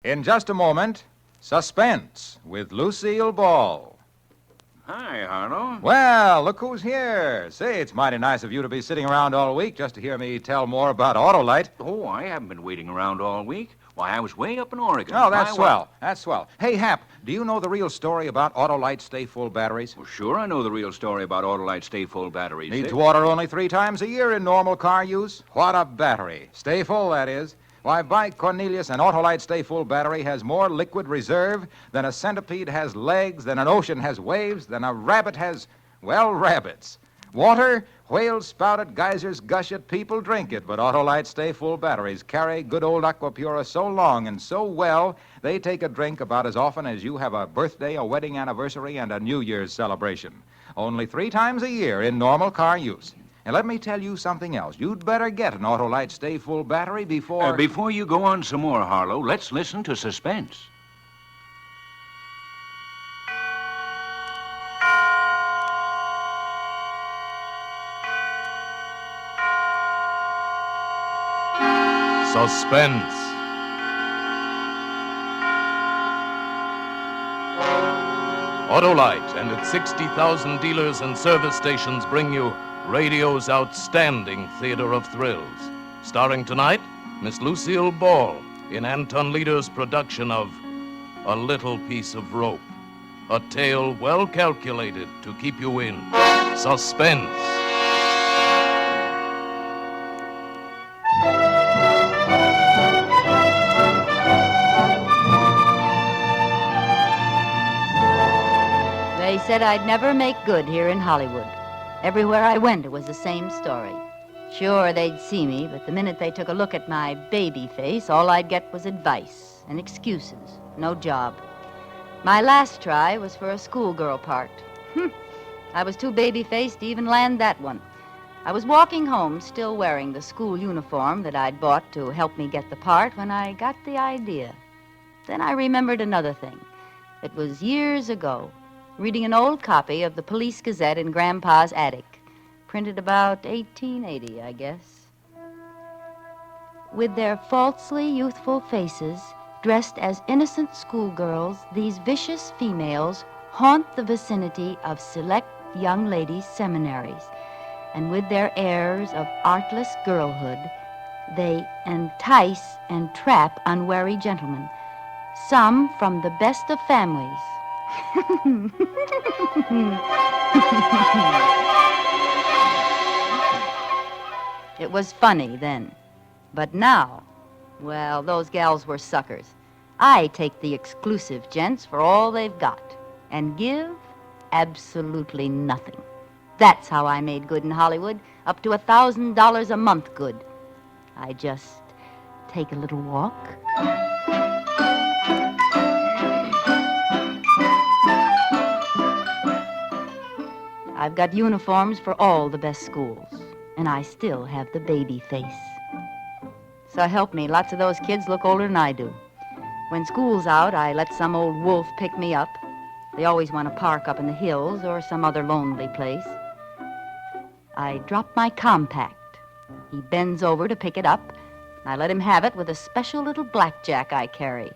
In just a moment, Suspense with Lucille Ball. Hi, Harlow. Well, look who's here. Say, it's mighty nice of you to be sitting around all week just to hear me tell more about Autolite. Oh, I haven't been waiting around all week. Why, I was way up in Oregon. Oh, that's swell. That's swell. Hey, Hap, do you know the real story about Autolite stay-full batteries? Well, sure, I know the real story about Autolite stay-full batteries. Needs water only 3 times a year in normal car use. What a battery. Stay full, that is. Why, by Cornelius, an Autolite stay-full battery has more liquid reserve than a centipede has legs, than an ocean has waves, than a rabbit has, well, rabbits. Water, whales spout it, geysers gush it, people drink it, but Autolite stay-full batteries carry good old Aquapura so long and so well, they take a drink about as often as you have a birthday, a wedding anniversary, and a New Year's celebration. Only 3 times a year in normal car use. And let me tell you something else. You'd better get an Autolite stay-full battery before... Before you go on some more, Harlow, let's listen to Suspense. Suspense. Autolite and its 60,000 dealers and service stations bring you radio's outstanding theater of thrills. Starring tonight, Miss Lucille Ball in Anton Leader's production of A Little Piece of Rope. A tale well calculated to keep you in suspense. They said I'd never make good here in Hollywood. Everywhere I went, it was the same story. Sure, they'd see me, but the minute they took a look at my baby face, all I'd get was advice and excuses. No job. My last try was for a schoolgirl part. I was too baby-faced to even land that one. I was walking home, still wearing the school uniform that I'd bought to help me get the part, when I got the idea. Then I remembered another thing. It was years ago, reading an old copy of the Police Gazette in Grandpa's attic, printed about 1880, I guess. With their falsely youthful faces, dressed as innocent schoolgirls, these vicious females haunt the vicinity of select young ladies' seminaries, and with their airs of artless girlhood, they entice and trap unwary gentlemen, some from the best of families. It was funny then. But now, well, those gals were suckers. I take the exclusive gents for all they've got and give absolutely nothing. That's how I made good in Hollywood, up to $1,000 a month good. I just take a little walk. I've got uniforms for all the best schools, and I still have the baby face. So help me, lots of those kids look older than I do. When school's out, I let some old wolf pick me up. They always want to park up in the hills or some other lonely place. I drop my compact. He bends over to pick it up. I let him have it with a special little blackjack I carry.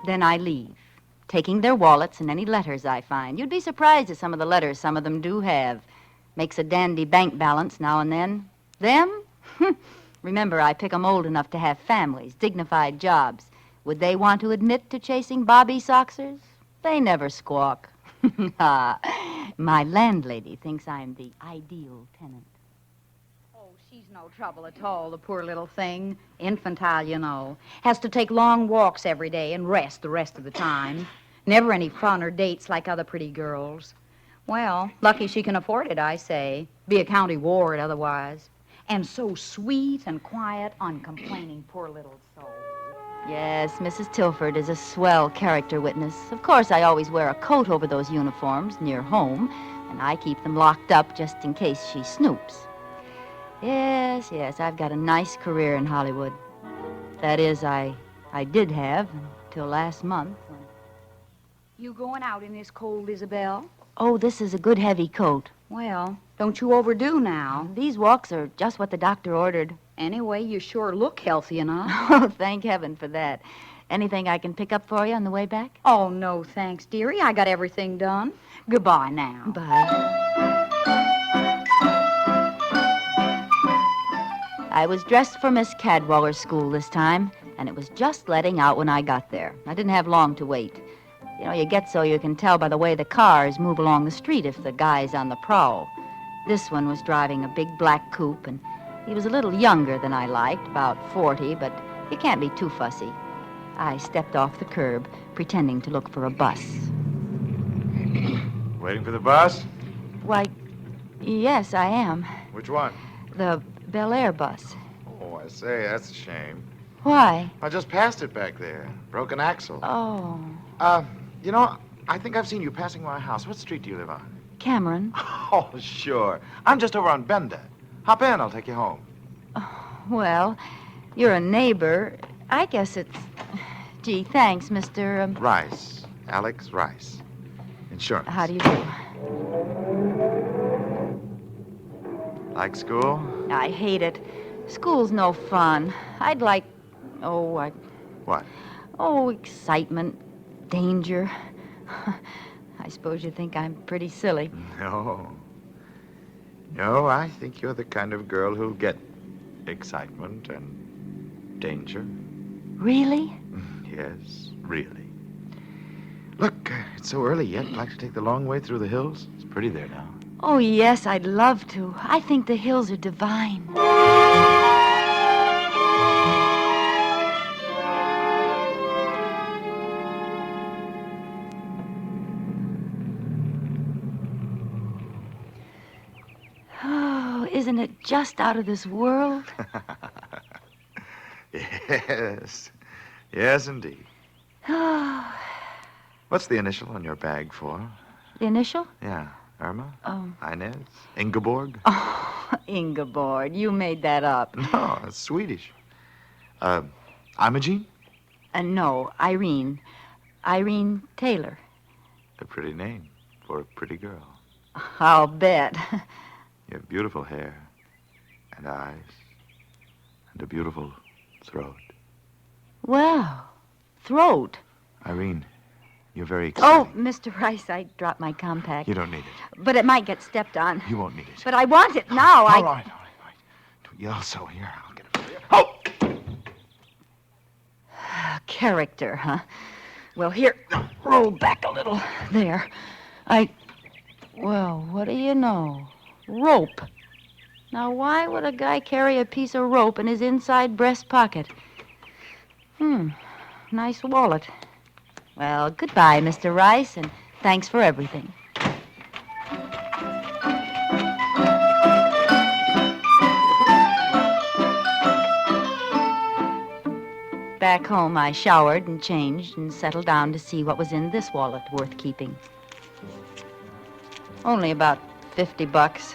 Then I leave, taking their wallets and any letters I find. You'd be surprised at some of the letters some of them do have. Makes a dandy bank balance now and then. Them? Remember, I pick 'em old enough to have families, dignified jobs. Would they want to admit to chasing Bobby Soxers? They never squawk. My landlady thinks I'm the ideal tenant. Oh, she's no trouble at all, the poor little thing. Infantile, you know. Has to take long walks every day and rest the rest of the time. Never any fun or dates like other pretty girls. Well, lucky she can afford it, I say. Be a county ward otherwise. And so sweet and quiet, uncomplaining, poor little soul. Yes, Mrs. Tilford is a swell character witness. Of course, I always wear a coat over those uniforms near home, and I keep them locked up just in case she snoops. Yes, I've got a nice career in Hollywood. That is, I did have until last month. You going out in this cold, Isabel? Oh, this is a good heavy coat. Well, don't you overdo now. These walks are just what the doctor ordered. Anyway, you sure look healthy enough. Oh, thank heaven for that. Anything I can pick up for you on the way back? Oh, no, thanks, dearie. I got everything done. Goodbye now. Bye. I was dressed for Miss Cadwaller's school this time, and it was just letting out when I got there. I didn't have long to wait. You know, you get so you can tell by the way the cars move along the street if the guy's on the prowl. This one was driving a big black coupe, and he was a little younger than I liked, about 40, but you can't be too fussy. I stepped off the curb, pretending to look for a bus. Waiting for the bus? Why, yes, I am. Which one? The Bel Air bus. Oh, I say, that's a shame. Why? I just passed it back there. Broken axle. Oh, You know, I think I've seen you passing my house. What street do you live on? Cameron. Oh, sure. I'm just over on Bender. Hop in, I'll take you home. Well, you're a neighbor. I guess it's... Gee, thanks, Mr. Rice. Alex Rice. Insurance. How do you do? Like school? I hate it. School's no fun. I'd like... What? Oh, excitement, danger. I suppose you think I'm pretty silly. No. No, I think you're the kind of girl who'll get excitement and danger. Really? Yes, really. Look, it's so early yet. Like to take the long way through the hills? It's pretty there now. Oh, yes, I'd love to. I think the hills are divine. Oh, isn't it just out of this world? Yes. Yes, indeed. Oh, What's the initial on your bag for? the initial? Yeah. Irma? Oh. Inez? Ingeborg? Oh, Ingeborg, you made that up. No, it's Swedish. Imogene? No, Irene. Irene Taylor. A pretty name for a pretty girl. I'll bet. You have beautiful hair and eyes and a beautiful throat. Well, throat. Irene, you're very Oh, exciting. Mr. Rice, I dropped my compact. You don't need it. But it might get stepped on. You won't need it. But I want it now. All right. Don't yell so. Here, I'll get it for you. Oh! Character, huh? Well, here, roll back a little. There. Well, what do you know? Rope. Now, why would a guy carry a piece of rope in his inside breast pocket? Nice wallet. Well, goodbye, Mr. Rice, and thanks for everything. Back home, I showered and changed and settled down to see what was in this wallet worth keeping. Only about $50.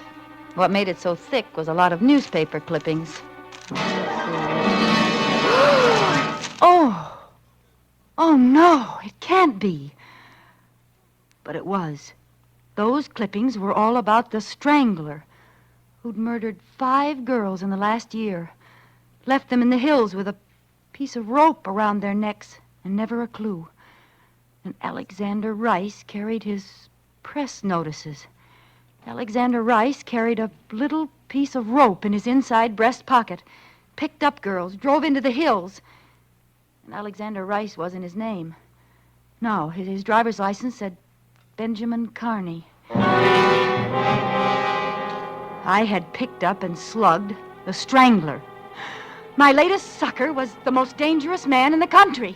What made it so thick was a lot of newspaper clippings. Oh, no, it can't be. But it was. Those clippings were all about the strangler who'd murdered 5 girls in the last year, left them in the hills with a piece of rope around their necks and never a clue. And Alexander Rice carried his press notices. Alexander Rice carried a little piece of rope in his inside breast pocket, picked up girls, drove into the hills. And Alexander Rice wasn't his name. No, his driver's license said Benjamin Carney. I had picked up and slugged the strangler. My latest sucker was the most dangerous man in the country.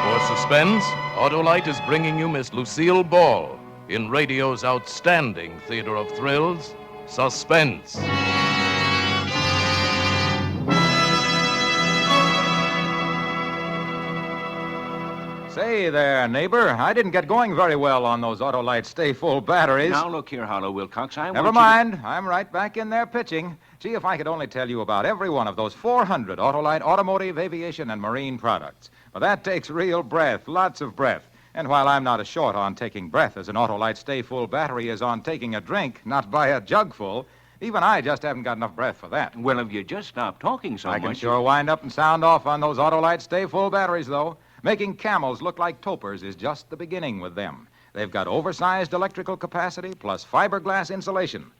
For Suspense, Autolite is bringing you Miss Lucille Ball in radio's outstanding theater of thrills, Suspense. Say there, neighbor. I didn't get going very well on those Autolite stay-full batteries. Now, look here, Harlow Wilcox. Never mind. I'm right back in there pitching. Gee, if I could only tell you about every one of those 400 Autolite automotive, aviation, and marine products. But that takes real breath, lots of breath. And while I'm not as short on taking breath as an Autolite Stay Full battery is on taking a drink, not by a jugful, even I just haven't got enough breath for that. Well, if you just stop talking so I much... can sure wind up and sound off on those Autolite Stay Full batteries, though. Making camels look like topers is just the beginning with them. They've got oversized electrical capacity plus fiberglass insulation.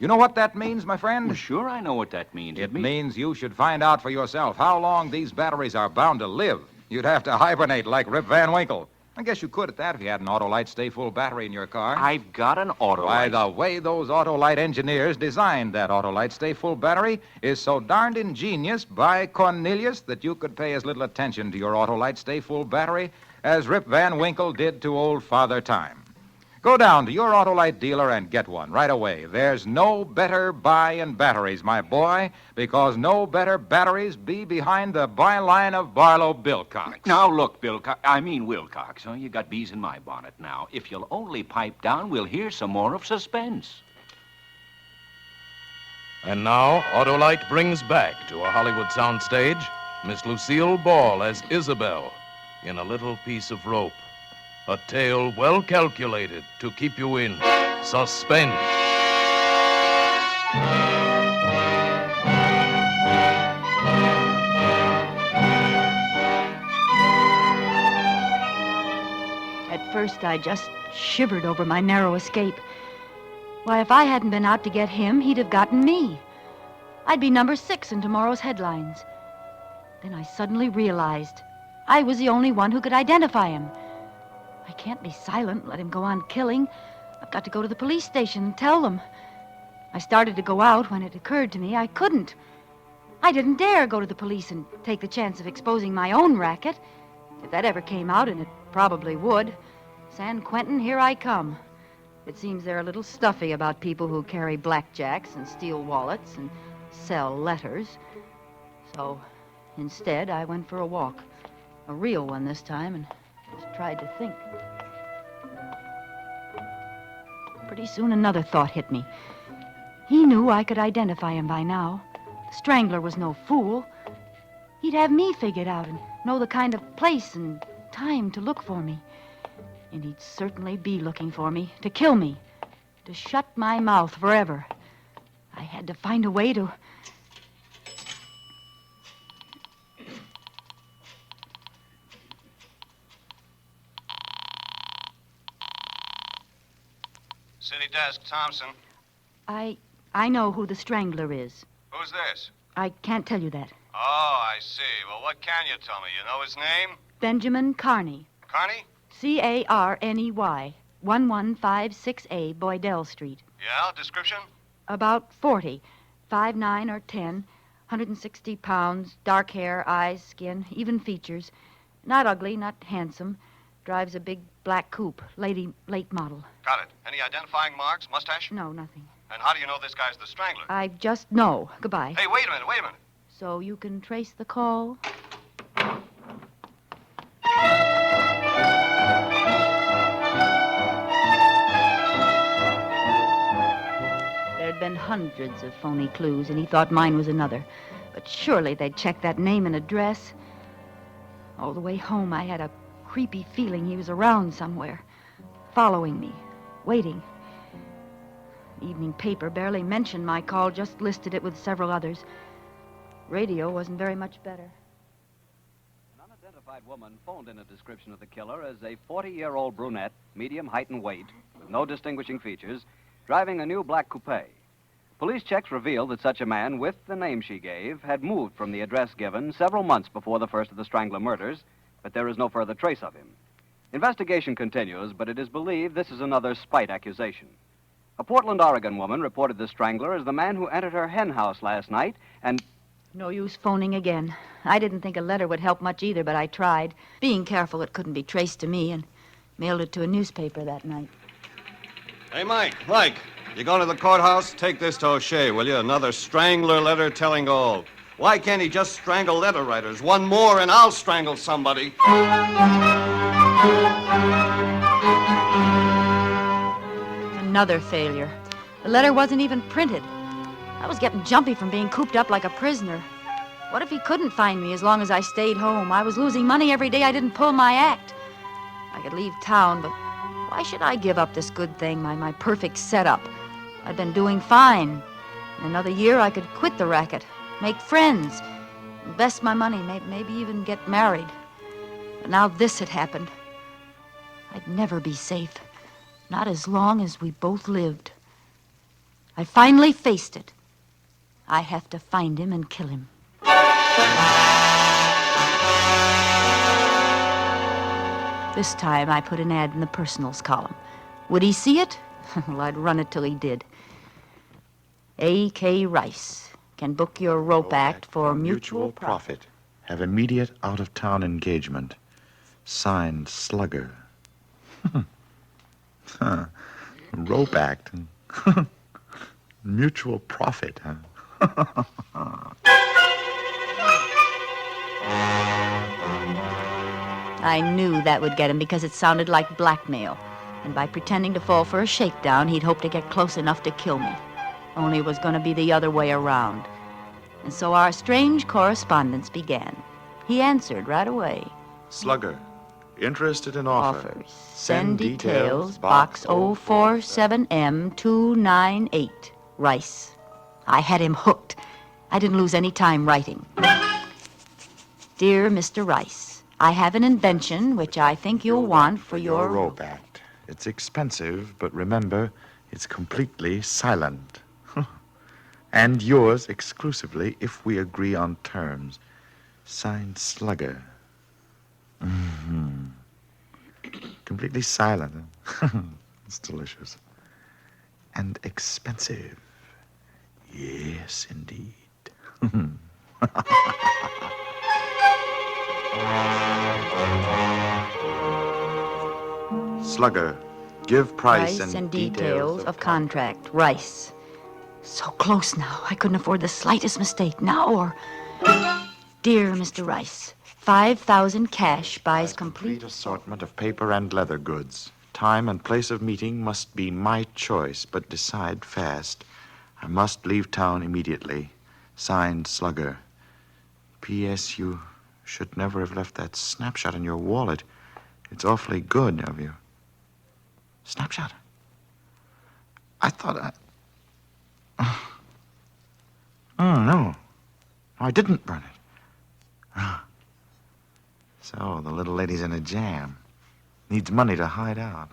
You know what that means, my friend? Well, sure, I know what that means. It means you should find out for yourself how long these batteries are bound to live. You'd have to hibernate like Rip Van Winkle. I guess you could at that if you had an Autolite Stay Full battery in your car. I've got an Autolite. Why, the way those Autolite engineers designed that Autolite Stay Full battery is so darned ingenious by Cornelius that you could pay as little attention to your Autolite Stay Full battery as Rip Van Winkle did to old Father Time. Go down to your Autolite dealer and get one right away. There's no better buy in batteries, my boy, because no better batteries be behind the byline of Barlow Bilcox. Now, look, Wilcox. You got bees in my bonnet now. If you'll only pipe down, we'll hear some more of Suspense. And now, Autolite brings back to a Hollywood soundstage Miss Lucille Ball as Isabel in A Little Piece of Rope. A tale well calculated to keep you in suspense. At first, I just shivered over my narrow escape. Why, if I hadn't been out to get him, he'd have gotten me. I'd be number 6 in tomorrow's headlines. Then I suddenly realized I was the only one who could identify him. I can't be silent and let him go on killing. I've got to go to the police station and tell them. I started to go out when it occurred to me I couldn't. I didn't dare go to the police and take the chance of exposing my own racket. If that ever came out, and it probably would, San Quentin, here I come. It seems they're a little stuffy about people who carry blackjacks and steal wallets and sell letters. So, instead, I went for a walk. A real one this time, and just tried to think. Pretty soon another thought hit me. He knew I could identify him by now. The Strangler was no fool. He'd have me figured out and know the kind of place and time to look for me. And he'd certainly be looking for me, to kill me, to shut my mouth forever. I had to find a way to... City desk, Thompson. I know who the Strangler is. Who's this? I can't tell you that. Oh, I see. Well, what can you tell me? You know his name? Benjamin Carney. Carney? Carney, 11568A, Boydell Street. Yeah, description? About 40, 5'9" or 10, 160 pounds, dark hair, eyes, skin, even features. Not ugly, not handsome. Drives a big black coupe, late model. Got it. Any identifying marks? Mustache? No, nothing. And how do you know this guy's the Strangler? I just know. Goodbye. Hey, wait a minute. So you can trace the call? There'd been hundreds of phony clues, and he thought mine was another. But surely they'd check that name and address. All the way home, I had a creepy feeling he was around somewhere, following me, waiting. The evening paper barely mentioned my call, just listed it with several others. Radio wasn't very much better. An unidentified woman phoned in a description of the killer as a 40-year-old brunette, medium height and weight, with no distinguishing features, driving a new black coupe. Police checks revealed that such a man, with the name she gave, had moved from the address given several months before the first of the Strangler murders, but there is no further trace of him. Investigation continues, but it is believed this is another spite accusation. A Portland, Oregon woman reported the Strangler as the man who entered her hen house last night and... No use phoning again. I didn't think a letter would help much either, but I tried. Being careful it couldn't be traced to me, and mailed it to a newspaper that night. Hey, Mike, you going to the courthouse? Take this to O'Shea, will you? Another Strangler letter telling all. Why can't he just strangle letter writers? One more and I'll strangle somebody. Another failure. The letter wasn't even printed. I was getting jumpy from being cooped up like a prisoner. What if he couldn't find me as long as I stayed home? I was losing money every day I didn't pull my act. I could leave town, but why should I give up this good thing, my perfect setup? I'd been doing fine. In another year, I could quit the racket, make friends, invest my money, maybe even get married. But now this had happened. I'd never be safe, not as long as we both lived. I finally faced it. I have to find him and kill him. This time I put an ad in the personals column. Would he see it? Well, I'd run it till he did. A.K. Rice can book your rope act for mutual profit. Have immediate out-of-town engagement. Signed, Slugger. Rope act. Mutual profit, huh? I knew that would get him because it sounded like blackmail. And by pretending to fall for a shakedown, he'd hope to get close enough to kill me. Only it was going to be the other way around. And so our strange correspondence began. He answered right away. Slugger, interested in offer. Offers. Send details, Box 047M298, Rice. I had him hooked. I didn't lose any time writing. Dear Mr. Rice, I have an invention which I think you'll want for your rope act. It's expensive, but remember, it's completely silent. And yours exclusively if we agree on terms. Signed, Slugger. Mm-hmm. Completely silent. It's delicious. And expensive. Yes, indeed. Slugger, give price and details of contract. Rice. So close now. I couldn't afford the slightest mistake now or... Dear Mr. Rice, 5,000 cash buys complete assortment of paper and leather goods. Time and place of meeting must be my choice, but decide fast. I must leave town immediately. Signed, Slugger. P.S. You should never have left that snapshot in your wallet. It's awfully good of you. Snapshot? I thought Oh, no. I didn't burn it. So, the little lady's in a jam. Needs money to hide out.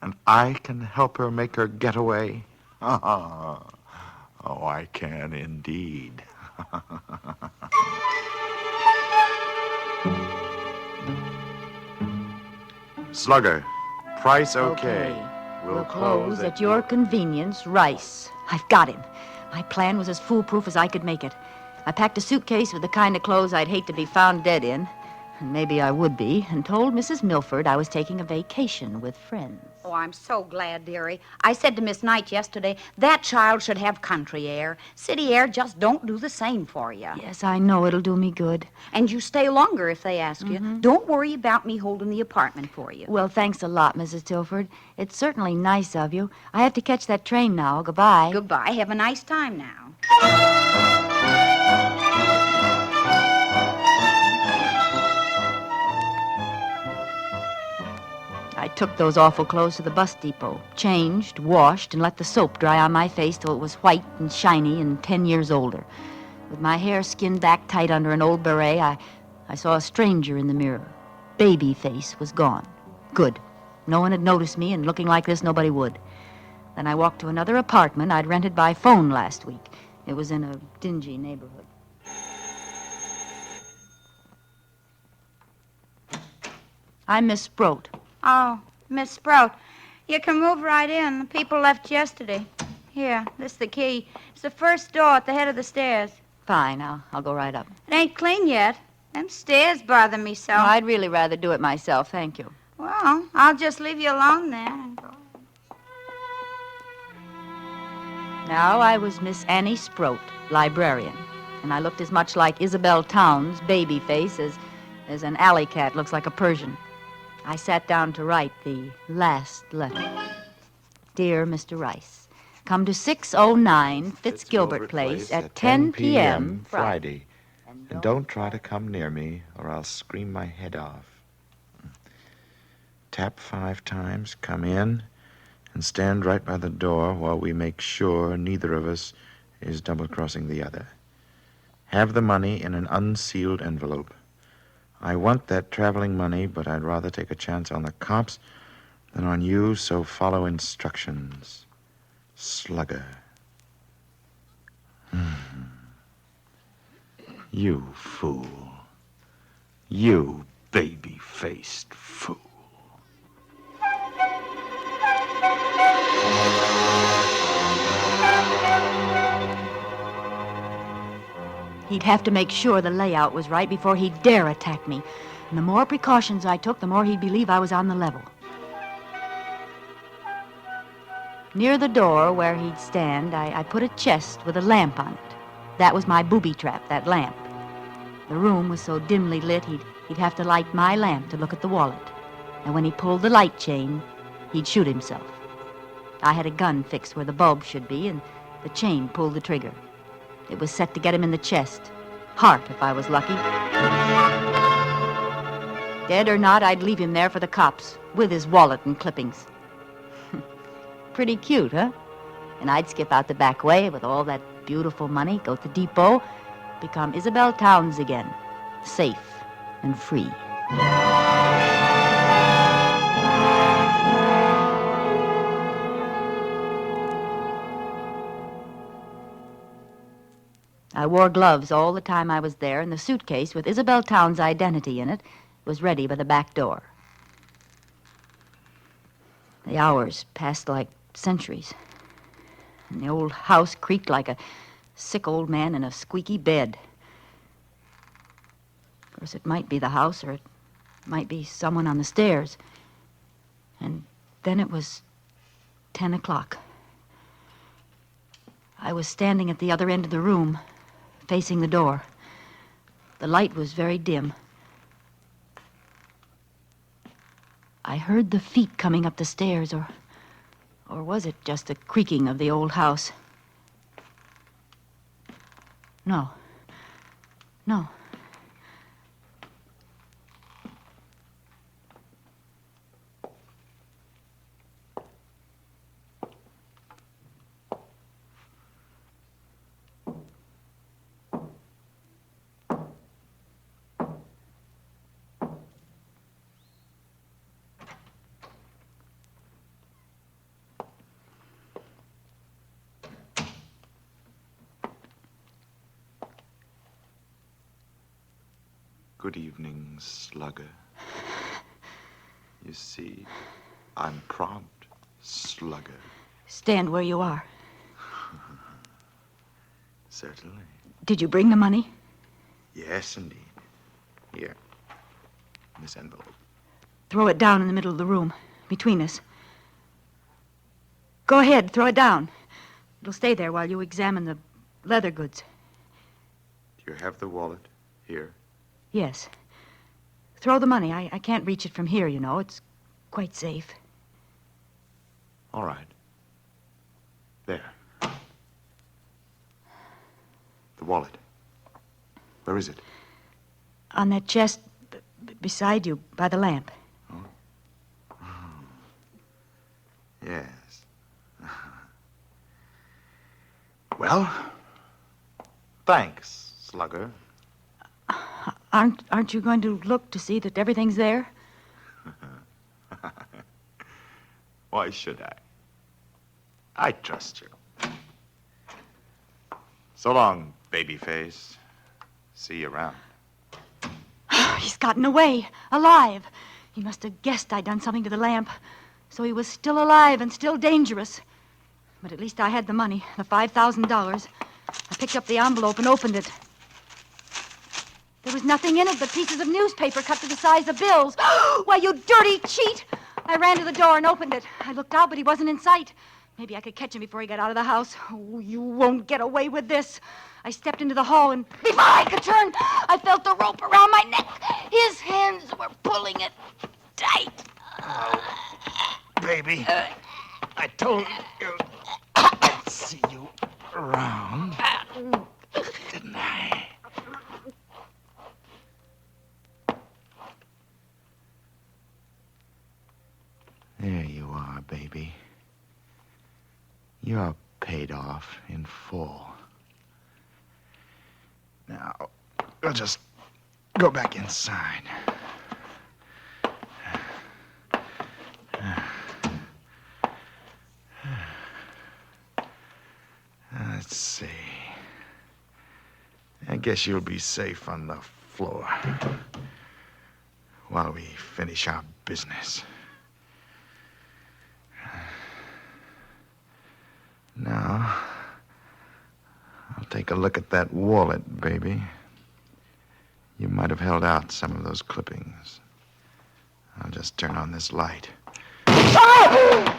And I can help her make her getaway? Oh, I can indeed. Slugger, price okay. We'll close at your convenience, Rice. I've got him. My plan was as foolproof as I could make it. I packed a suitcase with the kind of clothes I'd hate to be found dead in, and maybe I would be, and told Mrs. Milford I was taking a vacation with friends. Oh, I'm so glad, dearie. I said to Miss Knight yesterday, that child should have country air. City air just don't do the same for you. Yes, I know it'll do me good. And you stay longer if they ask you. Don't worry about me holding the apartment for you. Well, thanks a lot, Mrs. Tilford. It's certainly nice of you. I have to catch that train now. Goodbye. Goodbye. Have a nice time now. I took those awful clothes to the bus depot, changed, washed, and let the soap dry on my face till it was white and shiny and 10 years older. With my hair skinned back tight under an old beret, I saw a stranger in the mirror. Baby face was gone. Good. No one had noticed me, and looking like this, nobody would. Then I walked to another apartment I'd rented by phone last week. It was in a dingy neighborhood. I'm Miss Sproat. Oh, Miss Sprout, you can move right in. The people left yesterday. Here, this is the key. It's the first door at the head of the stairs. Fine, I'll go right up. It ain't clean yet. Them stairs bother me so. No, I'd really rather do it myself, thank you. Well, I'll just leave you alone then. Now I was Miss Annie Sproat, librarian, and I looked as much like Isabel Towns' baby face as an alley cat looks like a Persian. I sat down to write the last letter. Dear Mr. Rice, come to 609 Fitzgilbert Place at 10 p.m. Friday. And don't try to come near me, or I'll scream my head off. Tap 5 times, come in, and stand right by the door while we make sure neither of us is double-crossing the other. Have the money in an unsealed envelope. I want that traveling money, but I'd rather take a chance on the cops than on you, so follow instructions. Slugger. You fool. You baby-faced fool. He'd have to make sure the layout was right before he'd dare attack me. And the more precautions I took, the more he'd believe I was on the level. Near the door where he'd stand, I put a chest with a lamp on it. That was my booby trap, that lamp. The room was so dimly lit, he'd have to light my lamp to look at the wallet. And when he pulled the light chain, he'd shoot himself. I had a gun fixed where the bulb should be, and the chain pulled the trigger. It was set to get him in the chest. Heart, if I was lucky. Dead or not, I'd leave him there for the cops, with his wallet and clippings. Pretty cute, huh? And I'd skip out the back way with all that beautiful money, go to the depot, become Isabel Towns again, safe and free. I wore gloves all the time I was there, and the suitcase with Isabel Towns' identity in it was ready by the back door. The hours passed like centuries, and the old house creaked like a sick old man in a squeaky bed. Of course, it might be the house, or it might be someone on the stairs. And then it was 10 o'clock. I was standing at the other end of the room, facing the door. The light was very dim. I heard the feet coming up the stairs, or was it just the creaking of the old house? No. Good evening, Slugger. You see, I'm prompt, Slugger. Stand where you are. Certainly. Did you bring the money? Yes, indeed. Here, this envelope. Throw it down in the middle of the room, between us. Go ahead, throw it down. It'll stay there while you examine the leather goods. Do you have the wallet here? Yes. Throw the money. I can't reach it from here, you know. It's quite safe. All right. There. The wallet. Where is it? On that chest beside you, by the lamp. Oh. Yes. Well, thanks, Slugger. Aren't you going to look to see that everything's there? Why should I? I trust you. So long, babyface. See you around. He's gotten away, alive. He must have guessed I'd done something to the lamp. So he was still alive and still dangerous. But at least I had the money, the $5,000. I picked up the envelope and opened it. There was nothing in it but pieces of newspaper cut to the size of bills. Why, you dirty cheat! I ran to the door and opened it. I looked out, but he wasn't in sight. Maybe I could catch him before he got out of the house. Oh, you won't get away with this. I stepped into the hall, and before I could turn, I felt the rope around my neck. His hands were pulling it tight. Oh, baby. I told you I'd see you around. Didn't I? There you are, baby. You're paid off in full. Now, we'll just go back inside. Let's see. I guess you'll be safe on the floor while we finish our business. Now, I'll take a look at that wallet, baby. You might have held out some of those clippings. I'll just turn on this light. Ah!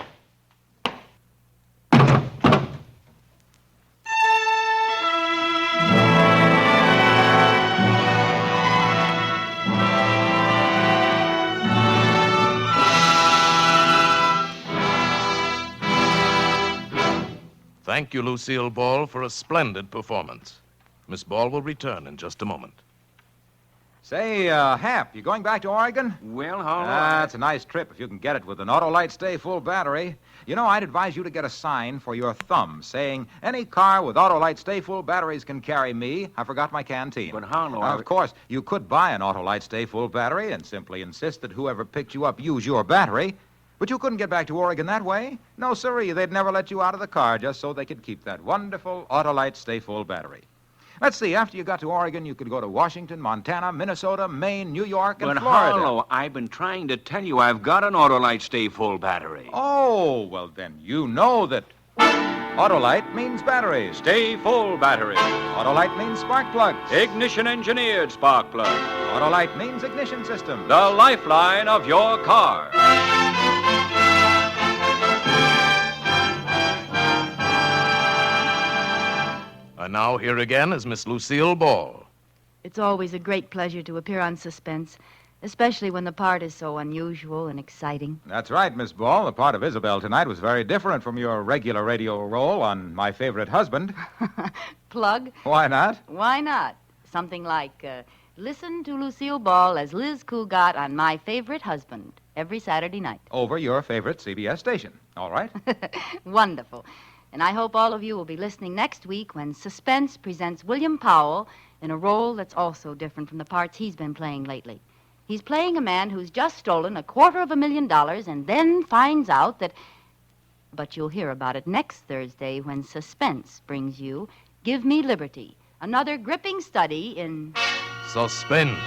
Thank you, Lucille Ball, for a splendid performance. Miss Ball will return in just a moment. Say, Hap, you going back to Oregon? Well, how That's a nice trip if you can get it with an Autolite Stay Full battery. You know, I'd advise you to get a sign for your thumb saying, any car with Autolite Stay Full batteries can carry me. I forgot my canteen. But how, Lord? Of course, you could buy an Autolite Stay Full battery and simply insist that whoever picked you up use your battery. But you couldn't get back to Oregon that way. No, sirree, they'd never let you out of the car just so they could keep that wonderful Autolite Stay Full battery. Let's see, after you got to Oregon, you could go to Washington, Montana, Minnesota, Maine, New York, and But Florida. Harlow, I've been trying to tell you I've got an Autolite Stay Full battery. Oh, well, then you know that Autolite means batteries. Stay Full battery. Autolite means spark plugs. Ignition engineered spark plug. Autolite means ignition system. The lifeline of your car. And now here again is Miss Lucille Ball. It's always a great pleasure to appear on Suspense, especially when the part is so unusual and exciting. That's right, Miss Ball. The part of Isabel tonight was very different from your regular radio role on My Favorite Husband. Plug? Why not? Why not? Something like, listen to Lucille Ball as Liz Cougat on My Favorite Husband every Saturday night. Over your favorite CBS station. All right? Wonderful. And I hope all of you will be listening next week when Suspense presents William Powell in a role that's also different from the parts he's been playing lately. He's playing a man who's just stolen $250,000 and then finds out that... But you'll hear about it next Thursday when Suspense brings you Give Me Liberty, another gripping study in... Suspense.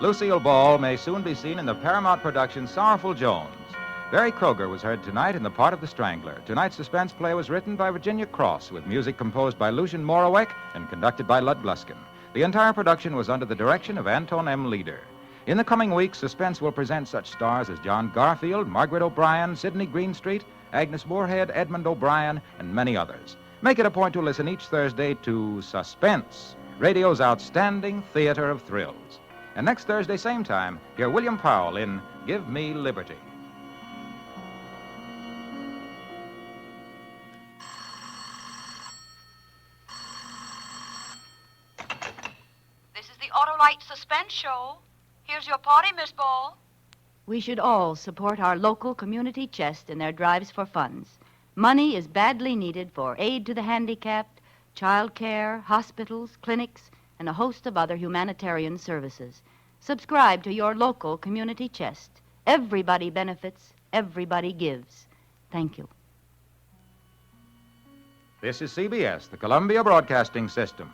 Lucille Ball may soon be seen in the Paramount production Sorrowful Jones. Barry Kroger was heard tonight in the part of the Strangler. Tonight's suspense play was written by Virginia Cross with music composed by Lucian Moraweck and conducted by Lud Gluskin. The entire production was under the direction of Anton M. Leader. In the coming weeks, Suspense will present such stars as John Garfield, Margaret O'Brien, Sidney Greenstreet, Agnes Moorehead, Edmund O'Brien, and many others. Make it a point to listen each Thursday to Suspense, radio's outstanding theater of thrills. And next Thursday, same time, hear William Powell in Give Me Liberty. This is the Autolite Suspense Show. Here's your party, Miss Ball. We should all support our local community chest in their drives for funds. Money is badly needed for aid to the handicapped, child care, hospitals, clinics, and a host of other humanitarian services. Subscribe to your local community chest. Everybody benefits, everybody gives. Thank you. This is CBS, the Columbia Broadcasting System.